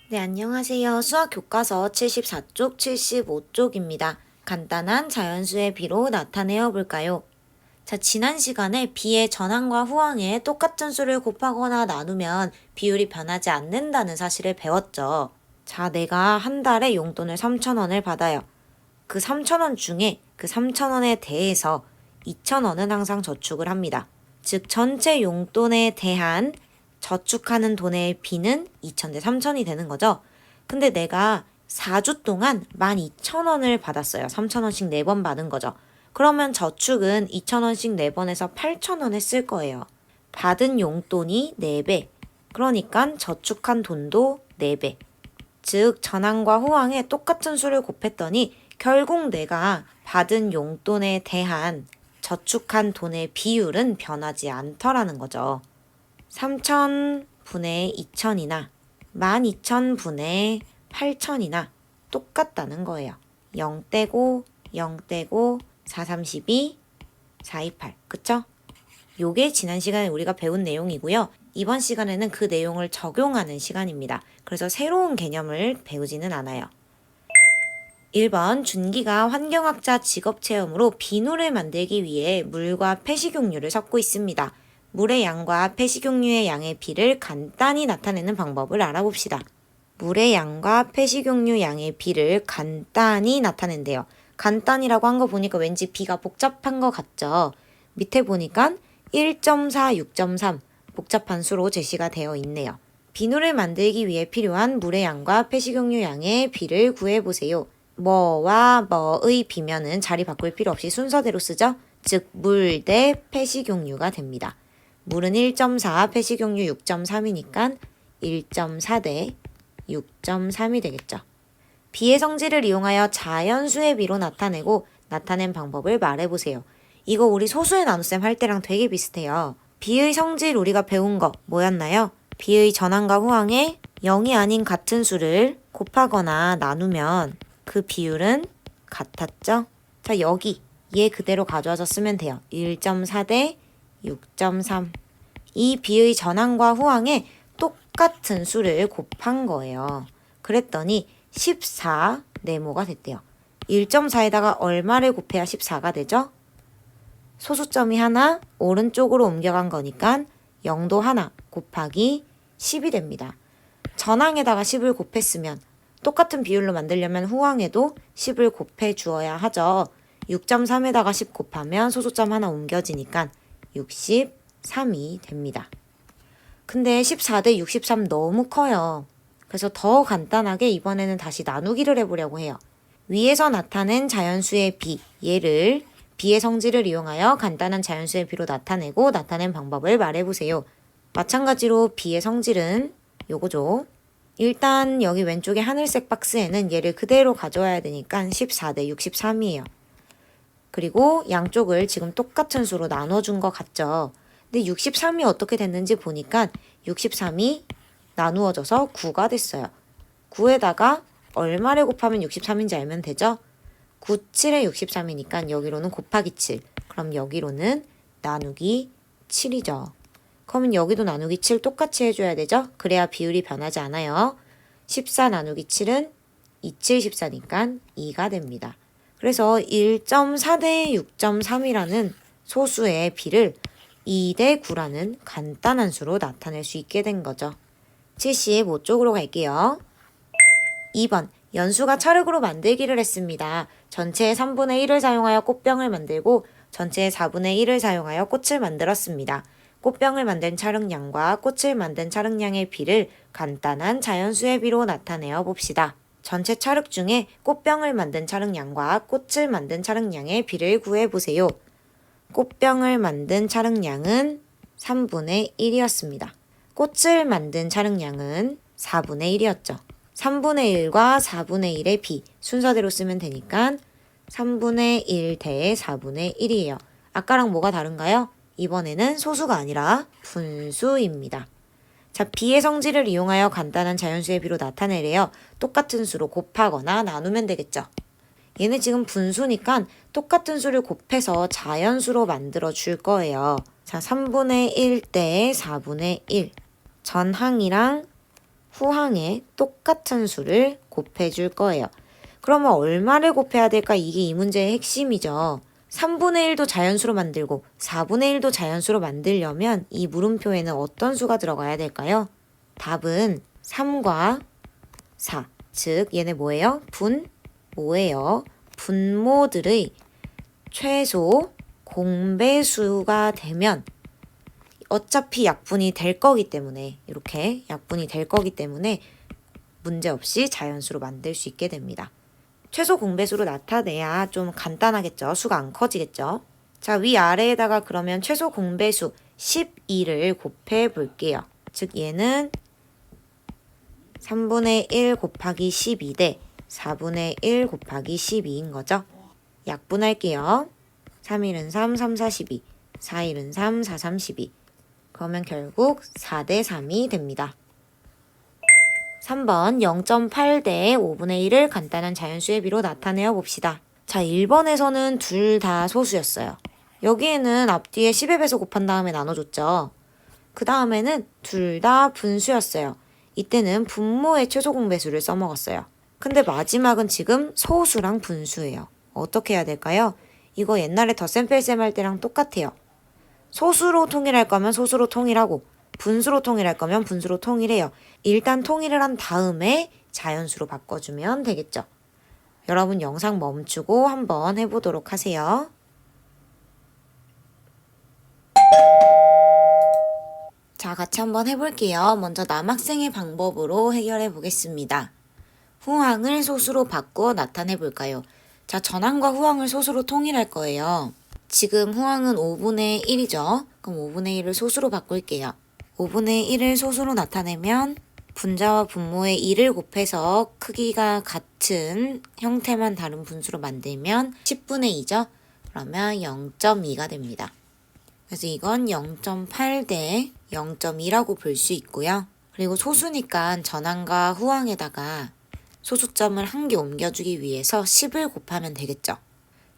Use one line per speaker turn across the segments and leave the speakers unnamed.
네, 안녕하세요. 수학 교과서 74쪽, 75쪽입니다. 간단한 자연수의 비로 나타내어 볼까요? 자, 지난 시간에 비의 전항과 후항에 똑같은 수를 곱하거나 나누면 비율이 변하지 않는다는 사실을 배웠죠. 자, 내가 한 달에 용돈을 3,000원을 받아요. 그 3,000원 중에 그 3,000원에 대해서 2,000원은 항상 저축을 합니다. 즉, 전체 용돈에 대한 저축하는 돈의 비는 2,000 대 3,000이 되는 거죠. 근데 내가 4주 동안 12,000원을 받았어요. 3,000원씩 4번 받은 거죠. 그러면 저축은 2,000원씩 4번에서 8,000원 했을 거예요. 받은 용돈이 4배. 그러니까 저축한 돈도 4배. 즉, 전항과 후항에 똑같은 수를 곱했더니 결국 내가 받은 용돈에 대한 저축한 돈의 비율은 변하지 않더라는 거죠. 3,000분의 2,000이나 12,000분의 8,000이나 똑같다는 거예요. 0 떼고 0 떼고 4, 32, 4, 2, 8. 그쵸? 요게 지난 시간에 우리가 배운 내용이고요. 이번 시간에는 그 내용을 적용하는 시간입니다. 그래서 새로운 개념을 배우지는 않아요. 1번 준기가 환경학자 직업체험으로 비누를 만들기 위해 물과 폐식용유를 섞고 있습니다. 물의 양과 폐식용유의 양의 비를 간단히 나타내는 방법을 알아봅시다. 물의 양과 폐식용유 양의 비를 간단히 나타낸대요. 간단이라고 한 거 보니까 왠지 비가 복잡한 것 같죠? 밑에 보니까 1.4, 6.3 복잡한 수로 제시가 되어 있네요. 비누를 만들기 위해 필요한 물의 양과 폐식용유 양의 비를 구해보세요. 뭐와 뭐의 비면은 자리 바꿀 필요 없이 순서대로 쓰죠? 즉, 물 대 폐식용유가 됩니다. 물은 1.4, 폐식용유 6.3이니까 1.4 대 6.3이 되겠죠. 비의 성질을 이용하여 자연수의 비로 나타내고 나타낸 방법을 말해보세요. 이거 우리 소수의 나눗셈 할 때랑 되게 비슷해요. 비의 성질 우리가 배운 거 뭐였나요? 비의 전항과 후항에 0이 아닌 같은 수를 곱하거나 나누면 그 비율은 같았죠? 자, 여기 얘 그대로 가져와서 쓰면 돼요. 1.4 대 6.3. 이 비의 전항과 후항에 똑같은 수를 곱한 거예요. 그랬더니 14 네모가 됐대요. 1.4에다가 얼마를 곱해야 14가 되죠? 소수점이 하나 오른쪽으로 옮겨간 거니까 0도 하나 곱하기 10이 됩니다. 전항에다가 10을 곱했으면 똑같은 비율로 만들려면 후항에도 10을 곱해 주어야 하죠. 6.3에다가 10 곱하면 소수점 하나 옮겨지니까 63이 됩니다. 근데 14 대 63 너무 커요. 그래서 더 간단하게 이번에는 다시 나누기를 해보려고 해요. 위에서 나타낸 자연수의 비, 얘를 비의 성질을 이용하여 간단한 자연수의 비로 나타내고 나타낸 방법을 말해보세요. 마찬가지로 비의 성질은 요거죠. 일단 여기 왼쪽에 하늘색 박스에는 얘를 그대로 가져와야 되니까 14 대 63이에요. 그리고 양쪽을 지금 똑같은 수로 나눠준 것 같죠. 근데 63이 어떻게 됐는지 보니까 63이 나누어져서 9가 됐어요. 9에다가 얼마를 곱하면 63인지 알면 되죠? 9, 7에 63이니까 여기로는 곱하기 7. 그럼 여기로는 나누기 7이죠. 그러면 여기도 나누기 7 똑같이 해줘야 되죠? 그래야 비율이 변하지 않아요. 14 나누기 7은 27, 14니까 2가 됩니다. 그래서 1.4 대 6.3이라는 소수의 비를 2 대 9라는 간단한 수로 나타낼 수 있게 된 거죠. 75쪽으로 갈게요. 2번 연수가 찰흙으로 만들기를 했습니다. 전체의 3분의 1을 사용하여 꽃병을 만들고 전체의 4분의 1을 사용하여 꽃을 만들었습니다. 꽃병을 만든 찰흙량과 꽃을 만든 찰흙량의 비를 간단한 자연수의 비로 나타내어 봅시다. 전체 찰흙 중에 꽃병을 만든 찰흙량과 꽃을 만든 찰흙량의 비를 구해보세요. 꽃병을 만든 찰흙량은 3분의 1이었습니다. 꽃을 만든 찰흙량은 4분의 1이었죠. 3분의 1과 4분의 1의 비 순서대로 쓰면 되니까 3분의 1 대 4분의 1이에요. 아까랑 뭐가 다른가요? 이번에는 소수가 아니라 분수입니다. 자, 비의 성질을 이용하여 간단한 자연수의 비로 나타내래요. 똑같은 수로 곱하거나 나누면 되겠죠. 얘는 지금 분수니까 똑같은 수를 곱해서 자연수로 만들어 줄 거예요. 자, 3분의 1 대 4분의 1. 전항이랑 후항에 똑같은 수를 곱해줄 거예요. 그러면 얼마를 곱해야 될까? 이게 이 문제의 핵심이죠. 3분의 1도 자연수로 만들고 4분의 1도 자연수로 만들려면 이 물음표에는 어떤 수가 들어가야 될까요? 답은 3과 4, 즉 얘네 뭐예요? 분모예요. 분모들의 최소 공배수가 되면 어차피 약분이 될 거기 때문에 이렇게 약분이 될 거기 때문에 문제없이 자연수로 만들 수 있게 됩니다. 최소 공배수로 나타내야 좀 간단하겠죠. 수가 안 커지겠죠. 자, 위아래에다가 그러면 최소 공배수 12를 곱해 볼게요. 즉 얘는 3분의 1 곱하기 12 대 4분의 1 곱하기 12인 거죠. 약분할게요. 3일은 3, 3, 4, 12. 4일은 3, 4, 3, 12. 그러면 결국 4대 3이 됩니다. 3번 0.8 대 5분의 1을 간단한 자연수의 비로 나타내어 봅시다. 자, 1번에서는 둘 다 소수였어요. 여기에는 앞뒤에 10의 배수 곱한 다음에 나눠줬죠. 그 다음에는 둘 다 분수였어요. 이때는 분모의 최소 공배수를 써먹었어요. 근데 마지막은 지금 소수랑 분수예요. 어떻게 해야 될까요? 이거 옛날에 덧셈 뺄셈 할 때랑 똑같아요. 소수로 통일할 거면 소수로 통일하고 분수로 통일할 거면 분수로 통일해요. 일단 통일을 한 다음에 자연수로 바꿔주면 되겠죠. 여러분 영상 멈추고 한번 해보도록 하세요. 자, 같이 한번 해볼게요. 먼저 남학생의 방법으로 해결해 보겠습니다. 후항을 소수로 바꾸어 나타내 볼까요? 자, 전항과 후항을 소수로 통일할 거예요. 지금 후항은 5분의 1이죠. 그럼 5분의 1을 소수로 바꿀게요. 5분의 1을 소수로 나타내면 분자와 분모의 2를 곱해서 크기가 같은 형태만 다른 분수로 만들면 10분의 2죠. 그러면 0.2가 됩니다. 그래서 이건 0.8 대 0.2라고 볼 수 있고요. 그리고 소수니까 전항과 후항에다가 소수점을 한 개 옮겨주기 위해서 10을 곱하면 되겠죠.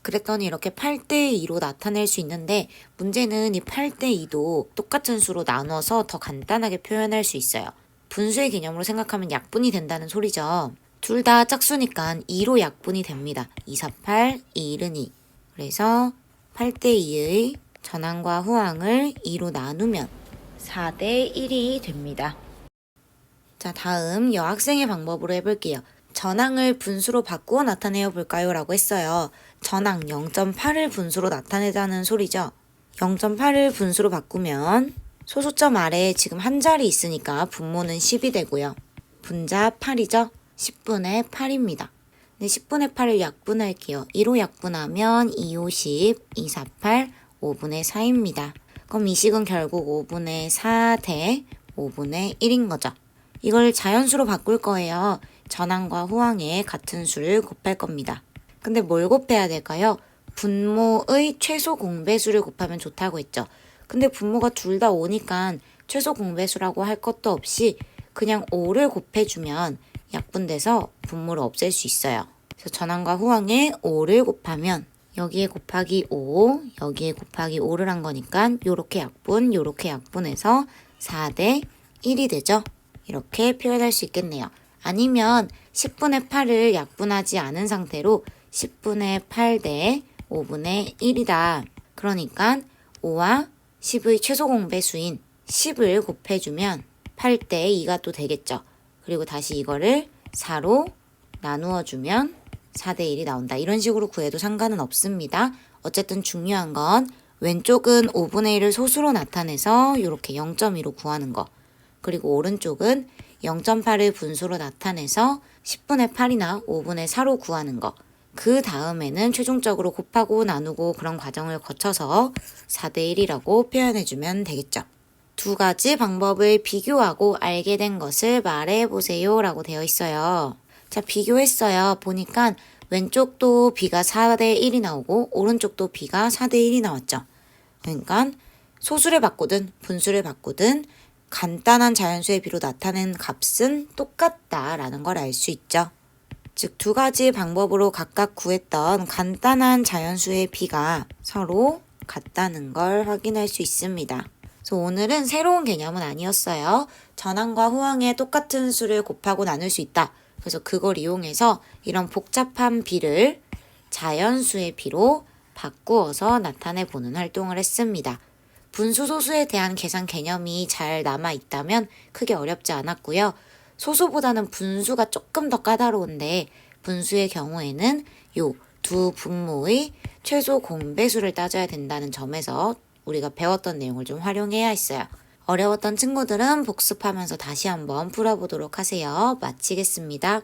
그랬더니 이렇게 8대 2로 나타낼 수 있는데 문제는 이 8대 2도 똑같은 수로 나눠서 더 간단하게 표현할 수 있어요. 분수의 개념으로 생각하면 약분이 된다는 소리죠. 둘 다 짝수니까 2로 약분이 됩니다. 2, 4, 8, 2, 1은 2. 그래서 8대 2의 전항과 후항을 2로 나누면 4대 1이 됩니다. 자, 다음 여학생의 방법으로 해볼게요. 전항을 분수로 바꾸어 나타내어 볼까요? 라고 했어요. 전항 0.8을 분수로 나타내자는 소리죠. 0.8을 분수로 바꾸면 소수점 아래에 지금 한 자리 있으니까 분모는 10이 되고요. 분자 8이죠? 10분의 8입니다. 네, 10분의 8을 약분할게요. 2로 약분하면 2, 5, 10, 2, 4, 8, 5분의 4입니다. 그럼 이 식은 결국 5분의 4 대 5분의 1인 거죠. 이걸 자연수로 바꿀 거예요. 전항과 후항에 같은 수를 곱할 겁니다. 근데 뭘 곱해야 될까요? 분모의 최소 공배수를 곱하면 좋다고 했죠. 근데 분모가 둘 다 5니까 최소 공배수라고 할 것도 없이 그냥 5를 곱해주면 약분돼서 분모를 없앨 수 있어요. 그래서 전항과 후항에 5를 곱하면 여기에 곱하기 5, 여기에 곱하기 5를 한 거니까 요렇게 약분해서 4대 1이 되죠. 이렇게 표현할 수 있겠네요. 아니면 10분의 8을 약분하지 않은 상태로 10분의 8 대 5분의 1이다. 그러니까 5와 10의 최소 공배수인 10을 곱해주면 8대 2가 또 되겠죠. 그리고 다시 이거를 4로 나누어주면 4대 1이 나온다. 이런 식으로 구해도 상관은 없습니다. 어쨌든 중요한 건 왼쪽은 5분의 1을 소수로 나타내서 이렇게 0.2로 구하는 거. 그리고 오른쪽은 0.8을 분수로 나타내서 10분의 8이나 5분의 4로 구하는 거. 그 다음에는 최종적으로 곱하고 나누고 그런 과정을 거쳐서 4대 1이라고 표현해주면 되겠죠. 두 가지 방법을 비교하고 알게 된 것을 말해보세요 라고 되어 있어요. 자, 비교했어요. 보니까 왼쪽도 b가 4대 1이 나오고 오른쪽도 b가 4대 1이 나왔죠. 그러니까 소수를 바꾸든 분수를 바꾸든 간단한 자연수의 비로 나타낸 값은 똑같다라는 걸 알 수 있죠. 즉, 두 가지 방법으로 각각 구했던 간단한 자연수의 비가 서로 같다는 걸 확인할 수 있습니다. 그래서 오늘은 새로운 개념은 아니었어요. 전항과 후항의 똑같은 수를 곱하고 나눌 수 있다. 그래서 그걸 이용해서 이런 복잡한 비를 자연수의 비로 바꾸어서 나타내보는 활동을 했습니다. 분수 소수에 대한 계산 개념이 잘 남아있다면 크게 어렵지 않았고요. 소수보다는 분수가 조금 더 까다로운데 분수의 경우에는 요 두 분모의 최소 공배수를 따져야 된다는 점에서 우리가 배웠던 내용을 좀 활용해야 했어요. 어려웠던 친구들은 복습하면서 다시 한번 풀어보도록 하세요. 마치겠습니다.